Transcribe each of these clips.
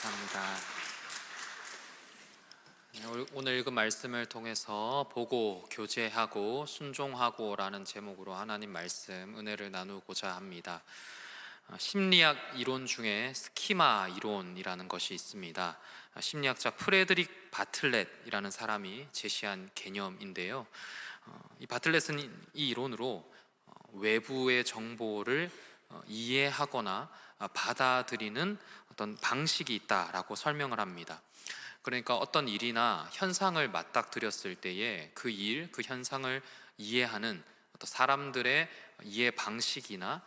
감사합니다. 오늘 읽은 말씀을 통해서 보고, 교제하고, 순종하고 라는 제목으로 하나님 말씀 은혜를 나누고자 합니다. 심리학 이론 중에 스키마 이론이라는 것이 있습니다. 심리학자 프레드릭 바틀렛이라는 사람이 제시한 개념인데요. 이 바틀렛은 이 이론으로 외부의 정보를 이해하거나 받아들이는 어떤 방식이 있다라고 설명을 합니다. 그러니까 어떤 일이나 현상을 맞닥뜨렸을 때에 그 일, 그 현상을 이해하는 어떤 사람들의 이해 방식이나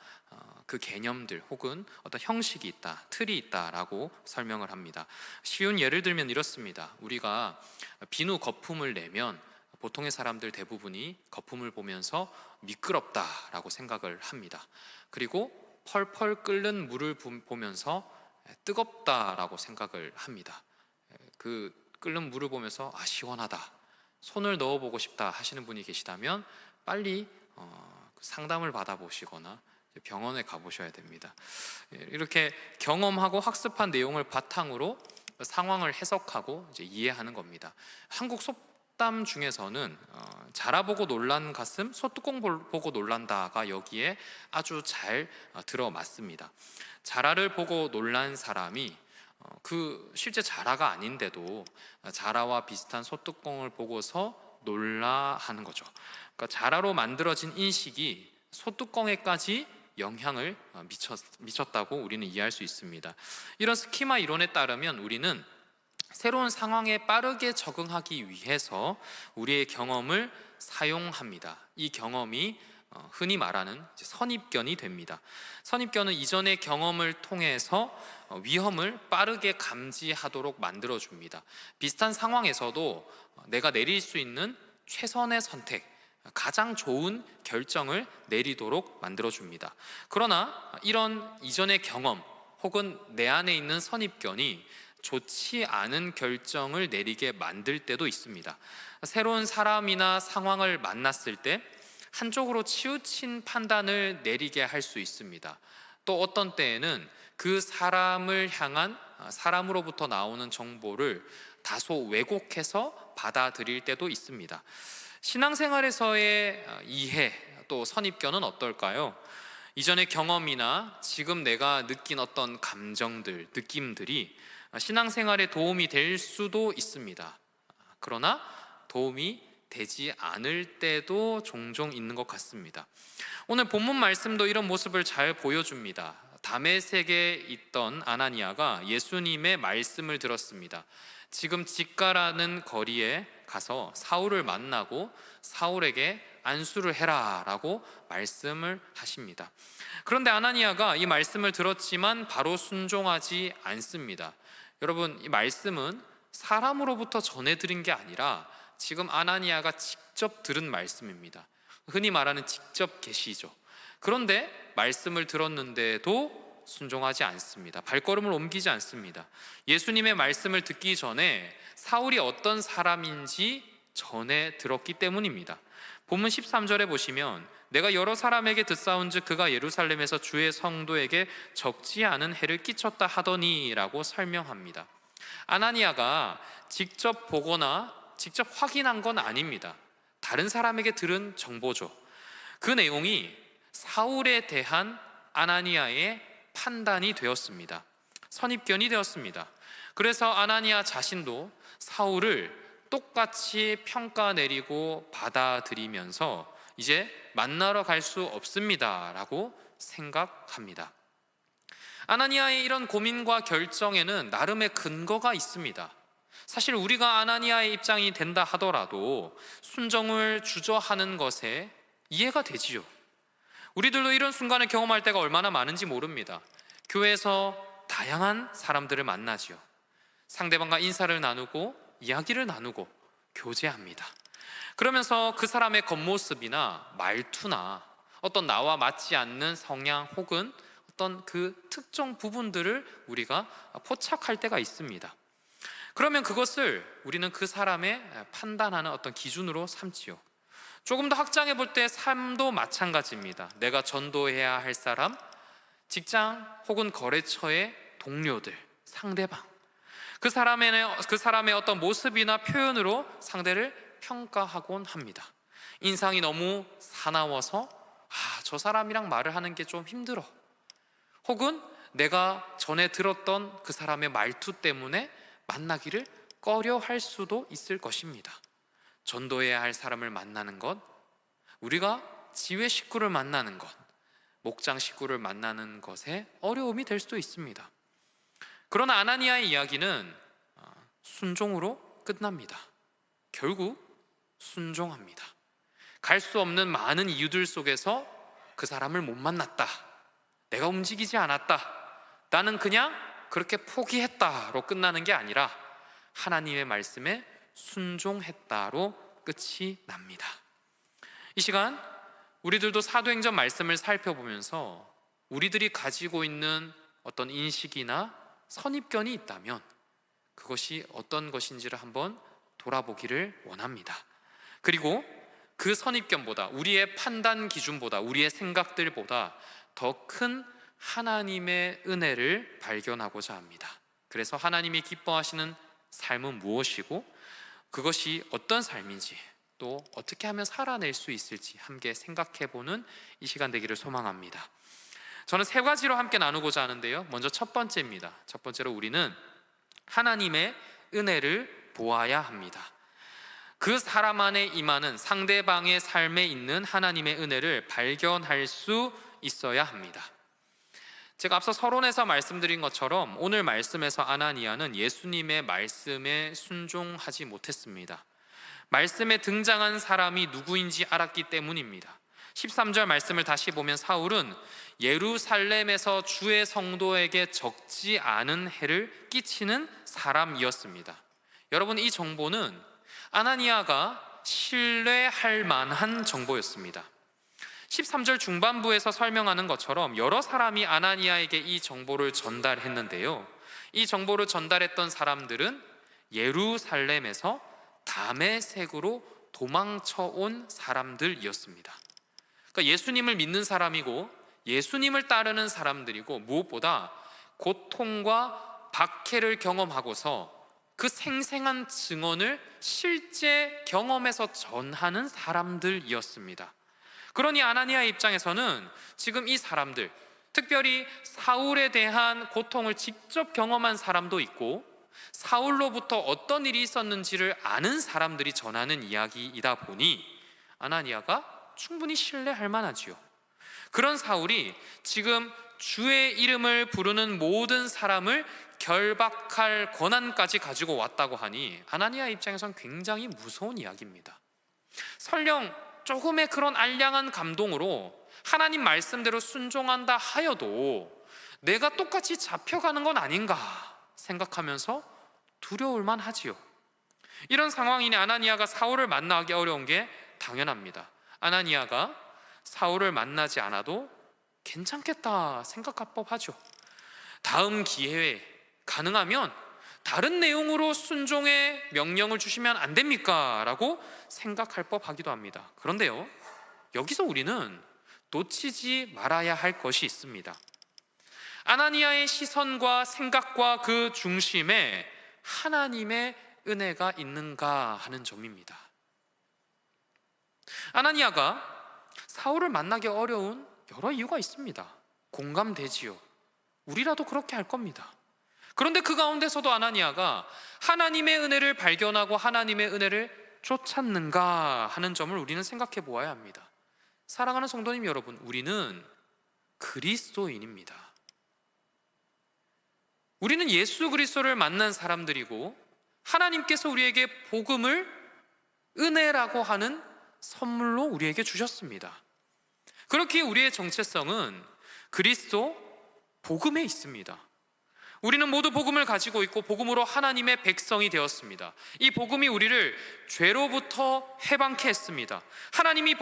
그 개념들 혹은 어떤 형식이 있다, 틀이 있다라고 설명을 합니다. 쉬운 예를 들면 이렇습니다. 우리가 비누 거품을 내면 보통의 사람들 대부분이 거품을 보면서 미끄럽다라고 생각을 합니다. 그리고 펄펄 끓는 물을 보면서 뜨겁다라고 생각을 합니다. 그 끓는 물을 보면서 시원하다, 손을 넣어보고 싶다 하시는 분이 계시다면 빨리 상담을 받아보시거나 병원에 가보셔야 됩니다. 이렇게 경험하고 학습한 내용을 바탕으로 상황을 해석하고 이제 이해하는 겁니다. 한국 속담 중에서는 자라보고 놀란 가슴, 소뚜껑 보고 놀란다가 여기에 아주 잘 들어맞습니다. 자라를 보고 놀란 사람이 그 실제 자라가 아닌데도 자라와 비슷한 소뚜껑을 보고서 놀라 하는 거죠. 그러니까 자라로 만들어진 인식이 소뚜껑에까지 영향을 미쳤다고 우리는 이해할 수 있습니다. 이런 스키마 이론에 따르면 우리는 새로운 상황에 빠르게 적응하기 위해서 우리의 경험을 사용합니다. 이 경험이 흔히 말하는 선입견이 됩니다. 선입견은 이전의 경험을 통해서 위험을 빠르게 감지하도록 만들어줍니다. 비슷한 상황에서도 내가 내릴 수 있는 최선의 선택, 가장 좋은 결정을 내리도록 만들어줍니다. 그러나 이런 이전의 경험 혹은 내 안에 있는 선입견이 좋지 않은 결정을 내리게 만들 때도 있습니다. 새로운 사람이나 상황을 만났을 때 한쪽으로 치우친 판단을 내리게 할 수 있습니다. 또 어떤 때에는 그 사람을 향한 사람으로부터 나오는 정보를 다소 왜곡해서 받아들일 때도 있습니다. 신앙생활에서의 이해 또 선입견은 어떨까요? 이전의 경험이나 지금 내가 느낀 어떤 감정들, 느낌들이 신앙생활에 도움이 될 수도 있습니다. 그러나 도움이 되지 않을 때도 종종 있는 것 같습니다. 오늘 본문 말씀도 이런 모습을 잘 보여줍니다. 다메섹에 있던 아나니아가 예수님의 말씀을 들었습니다. 지금 직가라는 거리에 가서 사울을 만나고 사울에게 안수를 해라 라고 말씀을 하십니다. 그런데 아나니아가 이 말씀을 들었지만 바로 순종하지 않습니다. 여러분, 이 말씀은 사람으로부터 전해드린 게 아니라 지금 아나니아가 직접 들은 말씀입니다. 흔히 말하는 직접 계시죠. 그런데 말씀을 들었는데도 순종하지 않습니다. 발걸음을 옮기지 않습니다. 예수님의 말씀을 듣기 전에 사울이 어떤 사람인지 전해 들었기 때문입니다. 본문 13절에 보시면 내가 여러 사람에게 듣사온즉 그가 예루살렘에서 주의 성도에게 적지 않은 해를 끼쳤다 하더니 라고 설명합니다. 아나니아가 직접 보거나 직접 확인한 건 아닙니다. 다른 사람에게 들은 정보죠. 그 내용이 사울에 대한 아나니아의 판단이 되었습니다. 선입견이 되었습니다. 그래서 아나니아 자신도 사울을 똑같이 평가 내리고 받아들이면서 이제 만나러 갈 수 없습니다 라고 생각합니다. 아나니아의 이런 고민과 결정에는 나름의 근거가 있습니다. 사실 우리가 아나니아의 입장이 된다 하더라도 순종을 주저하는 것에 이해가 되지요. 우리들도 이런 순간을 경험할 때가 얼마나 많은지 모릅니다. 교회에서 다양한 사람들을 만나지요. 상대방과 인사를 나누고 이야기를 나누고 교제합니다. 그러면서 그 사람의 겉모습이나 말투나 어떤 나와 맞지 않는 성향 혹은 어떤 그 특정 부분들을 우리가 포착할 때가 있습니다. 그러면 그것을 우리는 그 사람의 판단하는 어떤 기준으로 삼지요. 조금 더 확장해 볼 때 삶도 마찬가지입니다. 내가 전도해야 할 사람, 직장 혹은 거래처의 동료들, 상대방, 그 사람의 어떤 모습이나 표현으로 상대를 평가하곤 합니다. 인상이 너무 사나워서 저 사람이랑 말을 하는 게 좀 힘들어, 혹은 내가 전에 들었던 그 사람의 말투 때문에 만나기를 꺼려 할 수도 있을 것입니다. 전도해야 할 사람을 만나는 것, 우리가 지회 식구를 만나는 것, 목장 식구를 만나는 것에 어려움이 될 수도 있습니다. 그러나 아나니아의 이야기는 순종으로 끝납니다. 결국 순종합니다. 갈 수 없는 많은 이유들 속에서 그 사람을 못 만났다, 내가 움직이지 않았다, 나는 그냥 그렇게 포기했다로 끝나는 게 아니라 하나님의 말씀에 순종했다로 끝이 납니다. 이 시간 우리들도 사도행전 말씀을 살펴보면서 우리들이 가지고 있는 어떤 인식이나 선입견이 있다면 그것이 어떤 것인지를 한번 돌아보기를 원합니다. 그리고 그 선입견보다, 우리의 판단 기준보다, 우리의 생각들보다 더 큰 하나님의 은혜를 발견하고자 합니다. 그래서 하나님이 기뻐하시는 삶은 무엇이고 그것이 어떤 삶인지, 또 어떻게 하면 살아낼 수 있을지 함께 생각해보는 이 시간 되기를 소망합니다. 저는 세 가지로 함께 나누고자 하는데요, 먼저 첫 번째입니다. 첫 번째로 우리는 하나님의 은혜를 보아야 합니다. 그 사람 안에 임하는 상대방의 삶에 있는 하나님의 은혜를 발견할 수 있어야 합니다. 제가 앞서 서론에서 말씀드린 것처럼 오늘 말씀에서 아나니아는 예수님의 말씀에 순종하지 못했습니다. 말씀에 등장한 사람이 누구인지 알았기 때문입니다. 13절 말씀을 다시 보면 사울은 예루살렘에서 주의 성도에게 적지 않은 해를 끼치는 사람이었습니다. 여러분, 이 정보는 아나니아가 신뢰할 만한 정보였습니다. 13절 중반부에서 설명하는 것처럼 여러 사람이 아나니아에게 이 정보를 전달했는데요, 이 정보를 전달했던 사람들은 예루살렘에서 다메섹으로 도망쳐온 사람들이었습니다. 그러니까 예수님을 믿는 사람이고 예수님을 따르는 사람들이고, 무엇보다 고통과 박해를 경험하고서 그 생생한 증언을 실제 경험에서 전하는 사람들이었습니다. 그러니 아나니아의 입장에서는 지금 이 사람들, 특별히 사울에 대한 고통을 직접 경험한 사람도 있고 사울로부터 어떤 일이 있었는지를 아는 사람들이 전하는 이야기이다 보니 아나니아가 충분히 신뢰할 만하지요. 그런 사울이 지금 주의 이름을 부르는 모든 사람을 결박할 권한까지 가지고 왔다고 하니 아나니아 입장에선 굉장히 무서운 이야기입니다. 설령 조금의 그런 알량한 감동으로 하나님 말씀대로 순종한다 하여도 내가 똑같이 잡혀가는 건 아닌가 생각하면서 두려울 만하지요. 이런 상황이니 아나니아가 사울을 만나기 어려운 게 당연합니다. 아나니아가 사울을 만나지 않아도 괜찮겠다 생각할 법하죠. 다음 기회에 가능하면 다른 내용으로 순종의 명령을 주시면 안 됩니까? 라고 생각할 법하기도 합니다. 그런데요, 여기서 우리는 놓치지 말아야 할 것이 있습니다. 아나니아의 시선과 생각과 그 중심에 하나님의 은혜가 있는가 하는 점입니다. 아나니아가 사울을 만나기 어려운 여러 이유가 있습니다. 공감되지요. 우리라도 그렇게 할 겁니다. 그런데 그 가운데서도 아나니아가 하나님의 은혜를 발견하고 하나님의 은혜를 쫓았는가 하는 점을 우리는 생각해 보아야 합니다. 사랑하는 성도님 여러분, 우리는 그리스도인입니다. 우리는 예수 그리스도를 만난 사람들이고 하나님께서 우리에게 복음을 은혜라고 하는 선물로 우리에게 주셨습니다. 그렇기에 우리의 정체성은 그리스도 복음에 있습니다. 우리는 모두 복음을 가지고 있고 복음으로 하나님의 백성이 되었습니다. 이 복음이 우리를 죄로부터 해방케 했습니다. 하나님의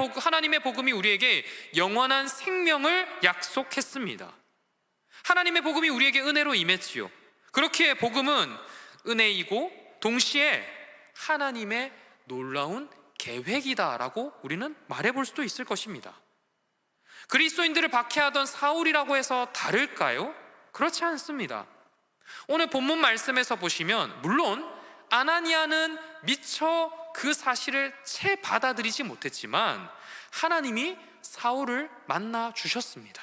복음이 우리에게 영원한 생명을 약속했습니다. 하나님의 복음이 우리에게 은혜로 임했지요. 그렇기에 복음은 은혜이고 동시에 하나님의 놀라운 계획이다라고 우리는 말해볼 수도 있을 것입니다. 그리스도인들을 박해하던 사울이라고 해서 다를까요? 그렇지 않습니다. 오늘 본문 말씀에서 보시면 물론 아나니아는 미처 그 사실을 채 받아들이지 못했지만 하나님이 사울을 만나 주셨습니다.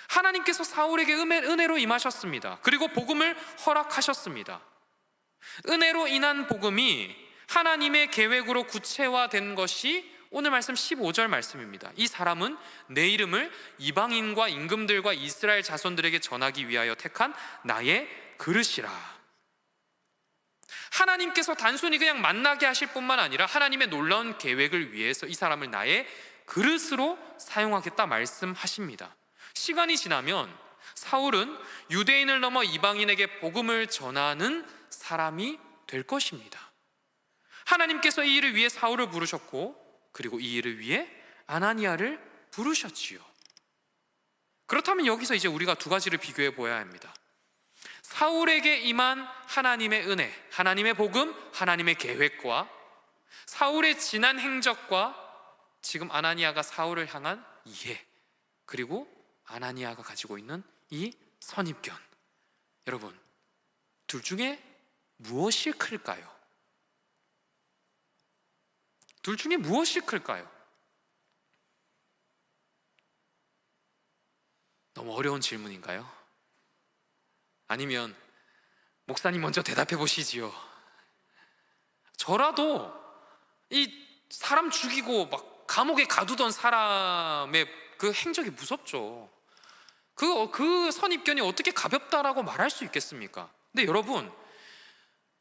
하나님께서 사울에게 은혜로 임하셨습니다. 그리고 복음을 허락하셨습니다. 은혜로 인한 복음이 하나님의 계획으로 구체화된 것이 오늘 말씀 15절 말씀입니다. 이 사람은 내 이름을 이방인과 임금들과 이스라엘 자손들에게 전하기 위하여 택한 나의 그릇이라. 하나님께서 단순히 그냥 만나게 하실 뿐만 아니라 하나님의 놀라운 계획을 위해서 이 사람을 나의 그릇으로 사용하겠다 말씀하십니다. 시간이 지나면 사울은 유대인을 넘어 이방인에게 복음을 전하는 사람이 될 것입니다. 하나님께서 이 일을 위해 사울을 부르셨고 그리고 이 일을 위해 아나니아를 부르셨지요. 그렇다면 여기서 이제 우리가 두 가지를 비교해 보아야 합니다. 사울에게 임한 하나님의 은혜, 하나님의 복음, 하나님의 계획과 사울의 지난 행적과 지금 아나니아가 사울을 향한 이해, 그리고 아나니아가 가지고 있는 이 선입견. 여러분, 둘 중에 무엇이 클까요? 둘 중에 무엇이 클까요? 너무 어려운 질문인가요? 아니면 목사님 먼저 대답해 보시지요. 저라도 이 사람 죽이고 막 감옥에 가두던 사람의 그 행적이 무섭죠. 그 선입견이 어떻게 가볍다라고 말할 수 있겠습니까? 근데 여러분,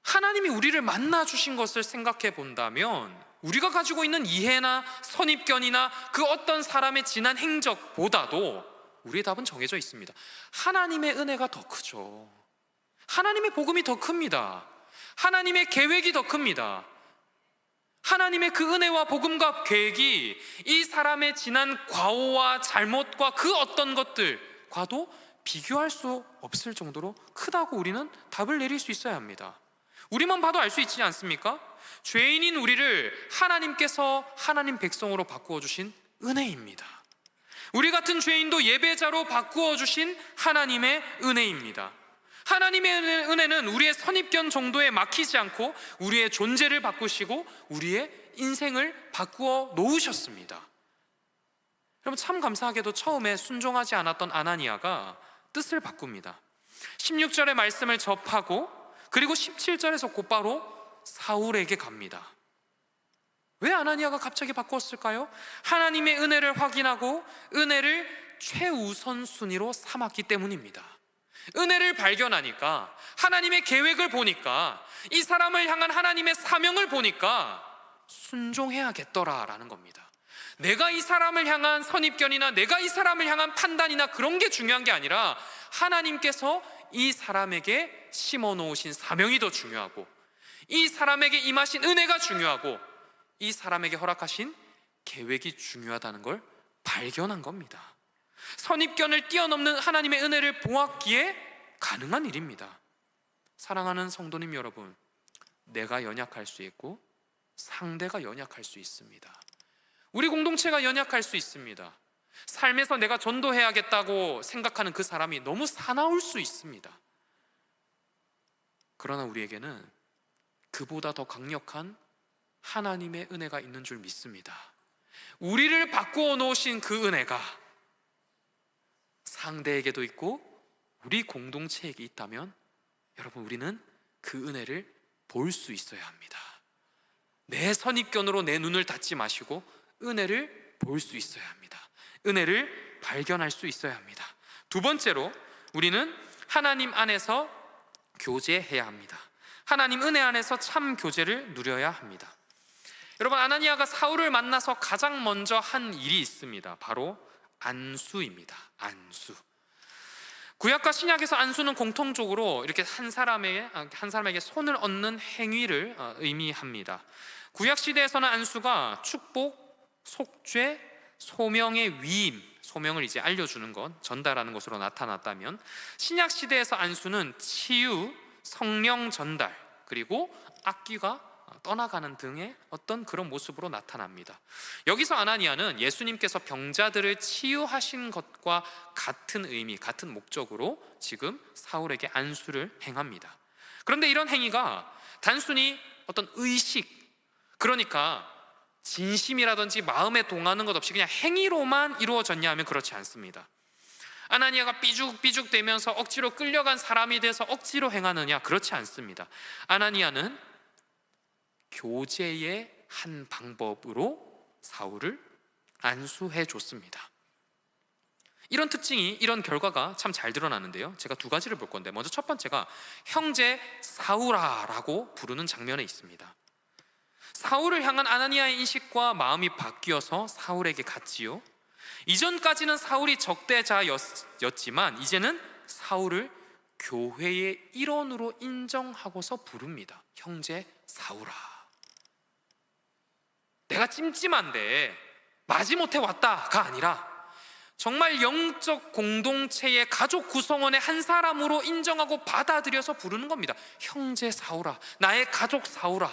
하나님이 우리를 만나 주신 것을 생각해 본다면 우리가 가지고 있는 이해나 선입견이나 그 어떤 사람의 지난 행적보다도 우리의 답은 정해져 있습니다. 하나님의 은혜가 더 크죠. 하나님의 복음이 더 큽니다. 하나님의 계획이 더 큽니다. 하나님의 그 은혜와 복음과 계획이 이 사람의 지난 과오와 잘못과 그 어떤 것들과도 비교할 수 없을 정도로 크다고 우리는 답을 내릴 수 있어야 합니다. 우리만 봐도 알 수 있지 않습니까? 죄인인 우리를 하나님께서 하나님 백성으로 바꾸어 주신 은혜입니다. 우리 같은 죄인도 예배자로 바꾸어 주신 하나님의 은혜입니다. 하나님의 은혜는 우리의 선입견 정도에 막히지 않고 우리의 존재를 바꾸시고 우리의 인생을 바꾸어 놓으셨습니다. 여러분, 참 감사하게도 처음에 순종하지 않았던 아나니아가 뜻을 바꿉니다. 16절의 말씀을 접하고 그리고 17절에서 곧바로 사울에게 갑니다. 왜 아나니아가 갑자기 바꿨을까요? 하나님의 은혜를 확인하고 은혜를 최우선 순위로 삼았기 때문입니다. 은혜를 발견하니까, 하나님의 계획을 보니까, 이 사람을 향한 하나님의 사명을 보니까 순종해야겠더라라는 겁니다. 내가 이 사람을 향한 선입견이나 내가 이 사람을 향한 판단이나 그런 게 중요한 게 아니라 하나님께서 이 사람에게 심어놓으신 사명이 더 중요하고, 이 사람에게 임하신 은혜가 중요하고, 이 사람에게 허락하신 계획이 중요하다는 걸 발견한 겁니다. 선입견을 뛰어넘는 하나님의 은혜를 보았기에 가능한 일입니다. 사랑하는 성도님 여러분, 내가 연약할 수 있고 상대가 연약할 수 있습니다. 우리 공동체가 연약할 수 있습니다. 삶에서 내가 전도해야겠다고 생각하는 그 사람이 너무 사나울 수 있습니다. 그러나 우리에게는 그보다 더 강력한 하나님의 은혜가 있는 줄 믿습니다. 우리를 바꾸어 놓으신 그 은혜가 상대에게도 있고 우리 공동체에게 있다면 여러분, 우리는 그 은혜를 볼 수 있어야 합니다. 내 선입견으로 내 눈을 닫지 마시고 은혜를 볼 수 있어야 합니다. 은혜를 발견할 수 있어야 합니다. 두 번째로, 우리는 하나님 안에서 교제해야 합니다. 하나님 은혜 안에서 참 교제를 누려야 합니다. 여러분, 아나니아가 사울을 만나서 가장 먼저 한 일이 있습니다. 바로 안수입니다. 안수. 구약과 신약에서 안수는 공통적으로 이렇게 한 사람에게 손을 얹는 행위를 의미합니다. 구약 시대에서는 안수가 축복, 속죄, 소명의 위임, 소명을 이제 알려주는 것, 전달하는 것으로 나타났다면, 신약 시대에서 안수는 치유, 성령 전달, 그리고 악귀가 떠나가는 등의 어떤 그런 모습으로 나타납니다. 여기서 아나니아는 예수님께서 병자들을 치유하신 것과 같은 의미, 같은 목적으로 지금 사울에게 안수를 행합니다. 그런데 이런 행위가 단순히 어떤 의식, 그러니까 진심이라든지 마음에 동하는 것 없이 그냥 행위로만 이루어졌냐 하면 그렇지 않습니다. 아나니아가 삐죽삐죽대면서 억지로 끌려간 사람이 돼서 억지로 행하느냐? 그렇지 않습니다. 아나니아는 교제의 한 방법으로 사울을 안수해 줬습니다. 이런 특징이, 이런 결과가 참 잘 드러나는데요, 제가 두 가지를 볼 건데, 먼저 첫 번째가 형제 사울아라고 부르는 장면에 있습니다. 사울을 향한 아나니아의 인식과 마음이 바뀌어서 사울에게 갔지요. 이전까지는 사울이 적대자였지만 이제는 사울을 교회의 일원으로 인정하고서 부릅니다. 형제 사울아. 내가 찜찜한데 마지못해 왔다가 아니라 정말 영적 공동체의 가족 구성원의 한 사람으로 인정하고 받아들여서 부르는 겁니다. 형제 사울아, 나의 가족 사울아.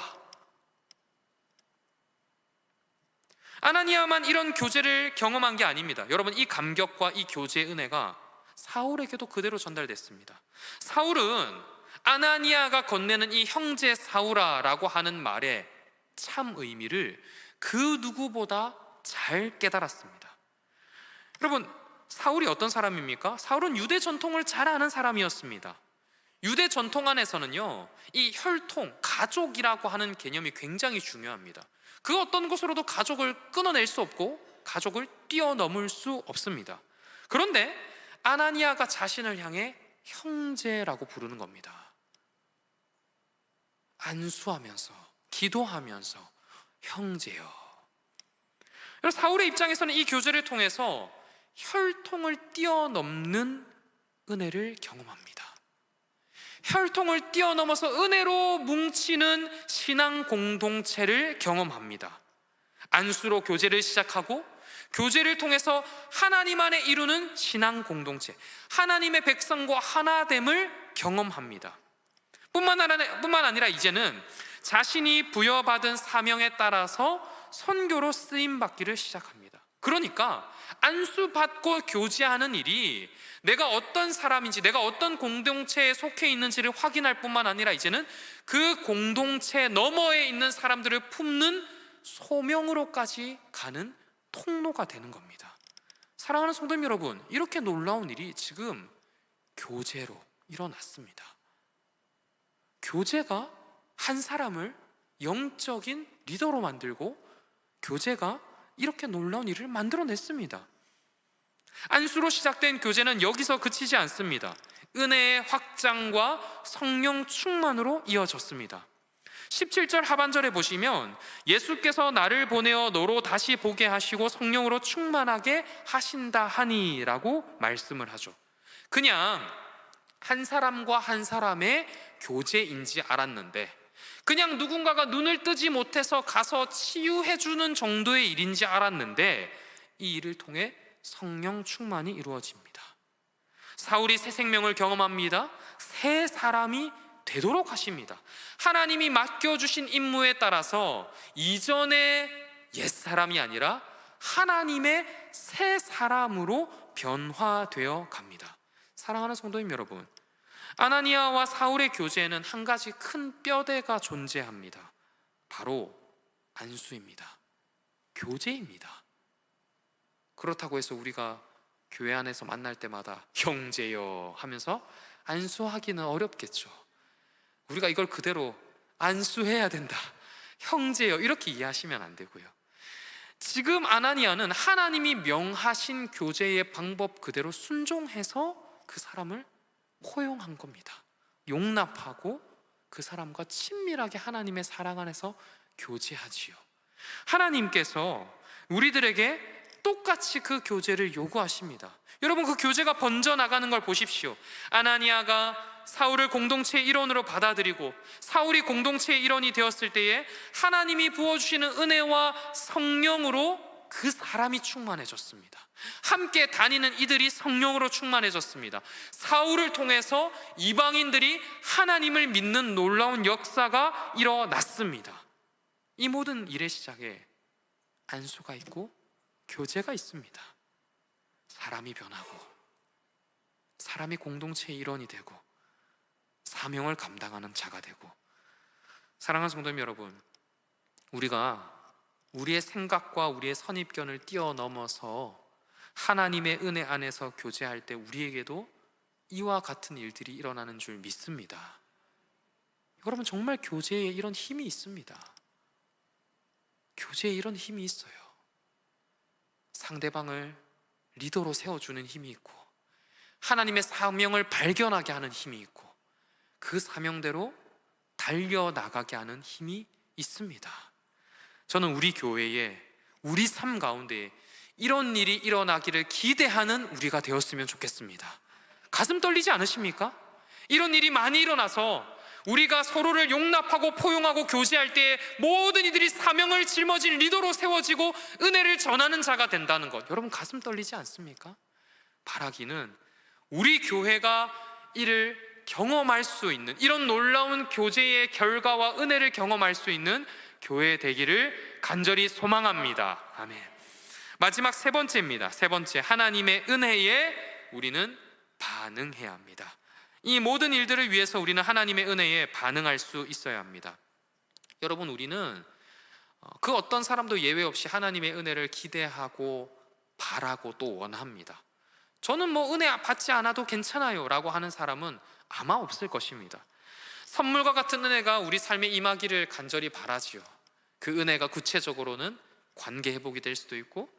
아나니아만 이런 교제를 경험한 게 아닙니다. 여러분, 이 감격과 이 교제의 은혜가 사울에게도 그대로 전달됐습니다. 사울은 아나니아가 건네는 이 형제 사울아라고 하는 말의 참 의미를 그 누구보다 잘 깨달았습니다. 여러분, 사울이 어떤 사람입니까? 사울은 유대 전통을 잘 아는 사람이었습니다. 유대 전통 안에서는요, 이 혈통, 가족이라고 하는 개념이 굉장히 중요합니다. 그 어떤 것으로도 가족을 끊어낼 수 없고 가족을 뛰어넘을 수 없습니다. 그런데 아나니아가 자신을 향해 형제라고 부르는 겁니다. 안수하면서, 기도하면서 형제요. 사울의 입장에서는 이 교제를 통해서 혈통을 뛰어넘는 은혜를 경험합니다. 혈통을 뛰어넘어서 은혜로 뭉치는 신앙 공동체를 경험합니다. 안수로 교제를 시작하고 교제를 통해서 하나님 안에 이루는 신앙 공동체, 하나님의 백성과 하나됨을 경험합니다. 뿐만 아니라 이제는 자신이 부여받은 사명에 따라서 선교로 쓰임받기를 시작합니다. 그러니까 안수받고 교제하는 일이 내가 어떤 사람인지, 내가 어떤 공동체에 속해 있는지를 확인할 뿐만 아니라 이제는 그 공동체 너머에 있는 사람들을 품는 소명으로까지 가는 통로가 되는 겁니다. 사랑하는 성도님 여러분, 이렇게 놀라운 일이 지금 교제로 일어났습니다. 교제가 한 사람을 영적인 리더로 만들고 교제가 이렇게 놀라운 일을 만들어냈습니다. 안수로 시작된 교제는 여기서 그치지 않습니다. 은혜의 확장과 성령 충만으로 이어졌습니다. 17절 하반절에 보시면 예수께서 나를 보내어 너로 다시 보게 하시고 성령으로 충만하게 하신다 하니 라고 말씀을 하죠. 그냥 한 사람과 한 사람의 교제인지 알았는데, 그냥 누군가가 눈을 뜨지 못해서 가서 치유해주는 정도의 일인지 알았는데, 이 일을 통해 성령 충만이 이루어집니다. 사울이 새 생명을 경험합니다. 새 사람이 되도록 하십니다. 하나님이 맡겨주신 임무에 따라서 이전의 옛사람이 아니라 하나님의 새 사람으로 변화되어 갑니다. 사랑하는 성도님 여러분, 아나니아와 사울의 교제에는 한 가지 큰 뼈대가 존재합니다. 바로 안수입니다. 교제입니다. 그렇다고 해서 우리가 교회 안에서 만날 때마다 형제여 하면서 안수하기는 어렵겠죠. 우리가 이걸 그대로 안수해야 된다, 형제여, 이렇게 이해하시면 안 되고요. 지금 아나니아는 하나님이 명하신 교제의 방법 그대로 순종해서 그 사람을 포용한 겁니다. 용납하고 그 사람과 친밀하게 하나님의 사랑 안에서 교제하지요. 하나님께서 우리들에게 똑같이 그 교제를 요구하십니다. 여러분, 그 교제가 번져나가는 걸 보십시오. 아나니아가 사울을 공동체의 일원으로 받아들이고 사울이 공동체의 일원이 되었을 때에 하나님이 부어주시는 은혜와 성령으로 그 사람이 충만해졌습니다. 함께 다니는 이들이 성령으로 충만해졌습니다. 사울을 통해서 이방인들이 하나님을 믿는 놀라운 역사가 일어났습니다. 이 모든 일의 시작에 안수가 있고 교제가 있습니다. 사람이 변하고 사람이 공동체의 일원이 되고 사명을 감당하는 자가 되고. 사랑하는 성도님 여러분, 우리가 우리의 생각과 우리의 선입견을 뛰어넘어서 하나님의 은혜 안에서 교제할 때 우리에게도 이와 같은 일들이 일어나는 줄 믿습니다. 여러분, 정말 교제에 이런 힘이 있습니다. 교제에 이런 힘이 있어요. 상대방을 리더로 세워주는 힘이 있고 하나님의 사명을 발견하게 하는 힘이 있고 그 사명대로 달려나가게 하는 힘이 있습니다. 저는 우리 교회에, 우리 삶 가운데 이런 일이 일어나기를 기대하는 우리가 되었으면 좋겠습니다. 가슴 떨리지 않으십니까? 이런 일이 많이 일어나서 우리가 서로를 용납하고 포용하고 교제할 때 모든 이들이 사명을 짊어진 리더로 세워지고 은혜를 전하는 자가 된다는 것, 여러분 가슴 떨리지 않습니까? 바라기는 우리 교회가 이를 경험할 수 있는, 이런 놀라운 교제의 결과와 은혜를 경험할 수 있는 교회 되기를 간절히 소망합니다. 아멘. 마지막 세 번째입니다. 세 번째, 하나님의 은혜에 우리는 반응해야 합니다. 이 모든 일들을 위해서 우리는 하나님의 은혜에 반응할 수 있어야 합니다. 여러분, 우리는 그 어떤 사람도 예외 없이 하나님의 은혜를 기대하고 바라고 또 원합니다. 저는 은혜 받지 않아도 괜찮아요 라고 하는 사람은 아마 없을 것입니다. 선물과 같은 은혜가 우리 삶에 임하기를 간절히 바라지요. 그 은혜가 구체적으로는 관계 회복이 될 수도 있고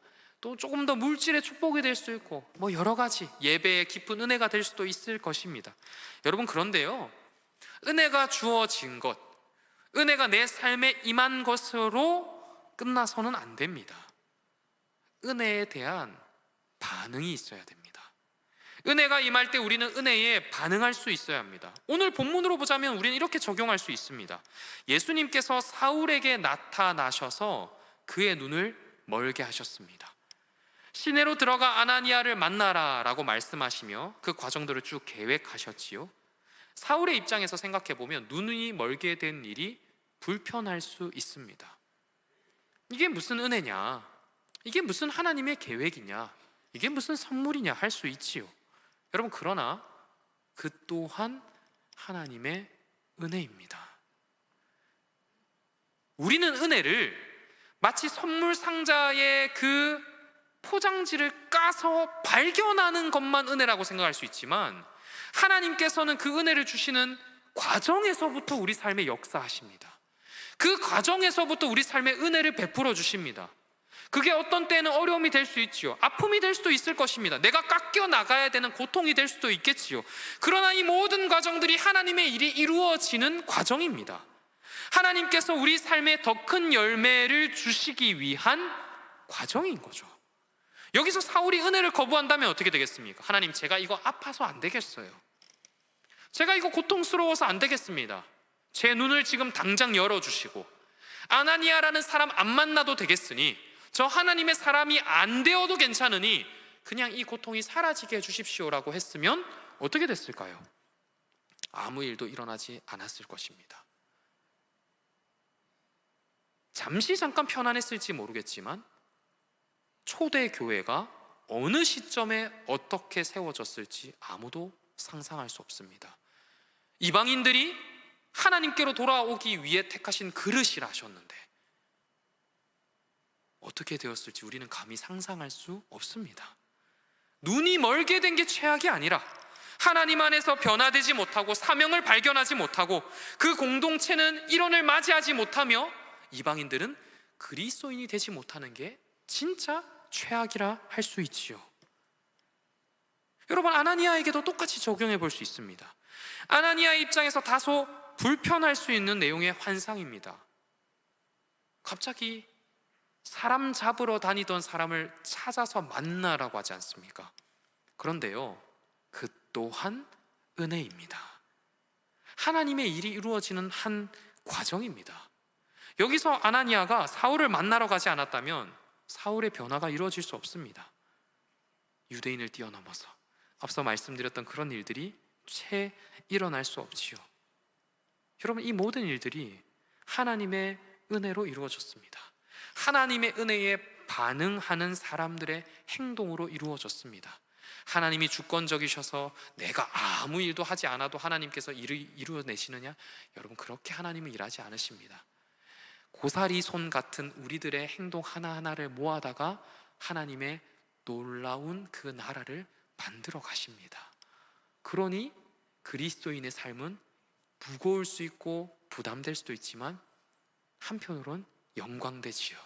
또 조금 더 물질의 축복이 될 수도 있고 여러 가지 예배의 깊은 은혜가 될 수도 있을 것입니다. 여러분, 그런데요, 은혜가 주어진 것, 은혜가 내 삶에 임한 것으로 끝나서는 안 됩니다. 은혜에 대한 반응이 있어야 됩니다. 은혜가 임할 때 우리는 은혜에 반응할 수 있어야 합니다. 오늘 본문으로 보자면 우리는 이렇게 적용할 수 있습니다. 예수님께서 사울에게 나타나셔서 그의 눈을 멀게 하셨습니다. 시내로 들어가 아나니아를 만나라 라고 말씀하시며 그 과정들을 쭉 계획하셨지요. 사울의 입장에서 생각해보면 눈이 멀게 된 일이 불편할 수 있습니다. 이게 무슨 은혜냐, 이게 무슨 하나님의 계획이냐, 이게 무슨 선물이냐 할 수 있지요. 여러분, 그러나 그 또한 하나님의 은혜입니다. 우리는 은혜를 마치 선물 상자의 그 포장지를 까서 발견하는 것만 은혜라고 생각할 수 있지만 하나님께서는 그 은혜를 주시는 과정에서부터 우리 삶에 역사하십니다. 그 과정에서부터 우리 삶에 은혜를 베풀어 주십니다. 그게 어떤 때는 어려움이 될 수 있지요. 아픔이 될 수도 있을 것입니다. 내가 깎여 나가야 되는 고통이 될 수도 있겠지요. 그러나 이 모든 과정들이 하나님의 일이 이루어지는 과정입니다. 하나님께서 우리 삶에 더 큰 열매를 주시기 위한 과정인 거죠. 여기서 사울이 은혜를 거부한다면 어떻게 되겠습니까? 하나님, 제가 이거 아파서 안 되겠어요. 제가 이거 고통스러워서 안 되겠습니다. 제 눈을 지금 당장 열어주시고 아나니아라는 사람 안 만나도 되겠으니, 저 하나님의 사람이 안 되어도 괜찮으니 그냥 이 고통이 사라지게 해주십시오라고 했으면 어떻게 됐을까요? 아무 일도 일어나지 않았을 것입니다. 잠깐 편안했을지 모르겠지만 초대 교회가 어느 시점에 어떻게 세워졌을지 아무도 상상할 수 없습니다. 이방인들이 하나님께로 돌아오기 위해 택하신 그릇이라 하셨는데 어떻게 되었을지 우리는 감히 상상할 수 없습니다. 눈이 멀게 된 게 최악이 아니라 하나님 안에서 변화되지 못하고 사명을 발견하지 못하고 그 공동체는 일원을 맞이하지 못하며 이방인들은 그리스도인이 되지 못하는 게 진짜 최악이라 할 수 있지요. 여러분, 아나니아에게도 똑같이 적용해 볼 수 있습니다. 아나니아 입장에서 다소 불편할 수 있는 내용의 환상입니다. 갑자기 사람 잡으러 다니던 사람을 찾아서 만나라고 하지 않습니까? 그런데요, 그 또한 은혜입니다. 하나님의 일이 이루어지는 한 과정입니다. 여기서 아나니아가 사울을 만나러 가지 않았다면 사울의 변화가 이루어질 수 없습니다. 유대인을 뛰어넘어서 앞서 말씀드렸던 그런 일들이 채 일어날 수 없지요. 여러분, 이 모든 일들이 하나님의 은혜로 이루어졌습니다. 하나님의 은혜에 반응하는 사람들의 행동으로 이루어졌습니다. 하나님이 주권적이셔서 내가 아무 일도 하지 않아도 하나님께서 일을 이루어내시느냐? 여러분, 그렇게 하나님은 일하지 않으십니다. 고사리 손 같은 우리들의 행동 하나하나를 모아다가 하나님의 놀라운 그 나라를 만들어 가십니다. 그러니 그리스도인의 삶은 무거울 수 있고 부담될 수도 있지만 한편으론 영광되지요.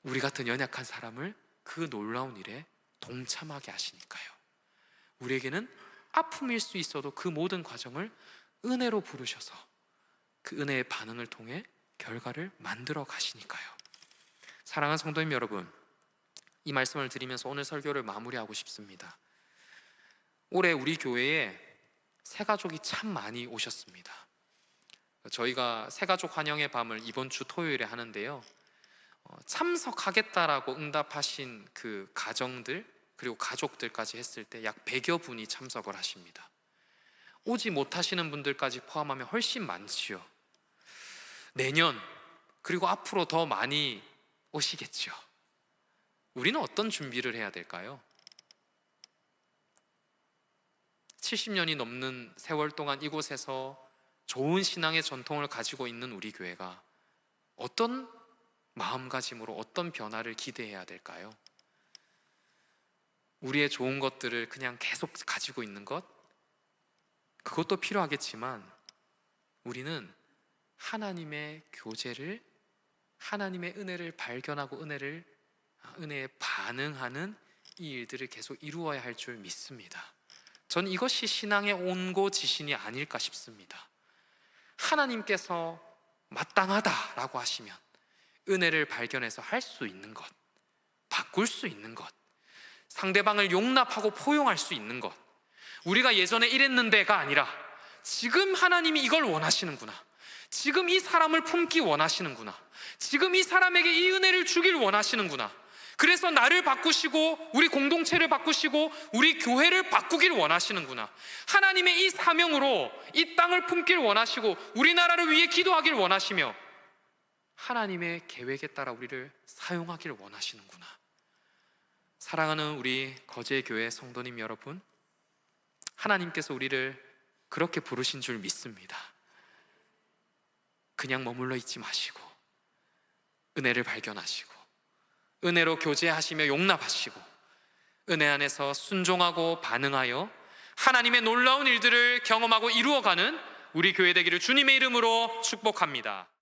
우리 같은 연약한 사람을 그 놀라운 일에 동참하게 하시니까요. 우리에게는 아픔일 수 있어도 그 모든 과정을 은혜로 부르셔서 그 은혜의 반응을 통해 결과를 만들어 가시니까요. 사랑하는 성도님 여러분, 이 말씀을 드리면서 오늘 설교를 마무리하고 싶습니다. 올해 우리 교회에 새가족이 참 많이 오셨습니다. 저희가 새가족 환영의 밤을 이번 주 토요일에 하는데요, 참석하겠다라고 응답하신 그 가정들 그리고 가족들까지 했을 때 약 100여 분이 참석을 하십니다. 오지 못하시는 분들까지 포함하면 훨씬 많지요. 내년 그리고 앞으로 더 많이 오시겠죠. 우리는 어떤 준비를 해야 될까요? 70년이 넘는 세월 동안 이곳에서 좋은 신앙의 전통을 가지고 있는 우리 교회가 어떤 마음가짐으로 어떤 변화를 기대해야 될까요? 우리의 좋은 것들을 그냥 계속 가지고 있는 것, 그것도 필요하겠지만 우리는 하나님의 교제를, 하나님의 은혜를 발견하고 은혜에 반응하는 이 일들을 계속 이루어야 할 줄 믿습니다. 전 이것이 신앙의 온고지신이 아닐까 싶습니다. 하나님께서 마땅하다라고 하시면 은혜를 발견해서 할 수 있는 것, 바꿀 수 있는 것, 상대방을 용납하고 포용할 수 있는 것, 우리가 예전에 이랬는데가 아니라 지금 하나님이 이걸 원하시는구나, 지금 이 사람을 품기 원하시는구나, 지금 이 사람에게 이 은혜를 주길 원하시는구나, 그래서 나를 바꾸시고 우리 공동체를 바꾸시고 우리 교회를 바꾸길 원하시는구나, 하나님의 이 사명으로 이 땅을 품길 원하시고 우리나라를 위해 기도하길 원하시며 하나님의 계획에 따라 우리를 사용하길 원하시는구나. 사랑하는 우리 거제교회 성도님 여러분, 하나님께서 우리를 그렇게 부르신 줄 믿습니다. 그냥 머물러 있지 마시고 은혜를 발견하시고 은혜로 교제하시며 용납하시고 은혜 안에서 순종하고 반응하여 하나님의 놀라운 일들을 경험하고 이루어가는 우리 교회 되기를 주님의 이름으로 축복합니다.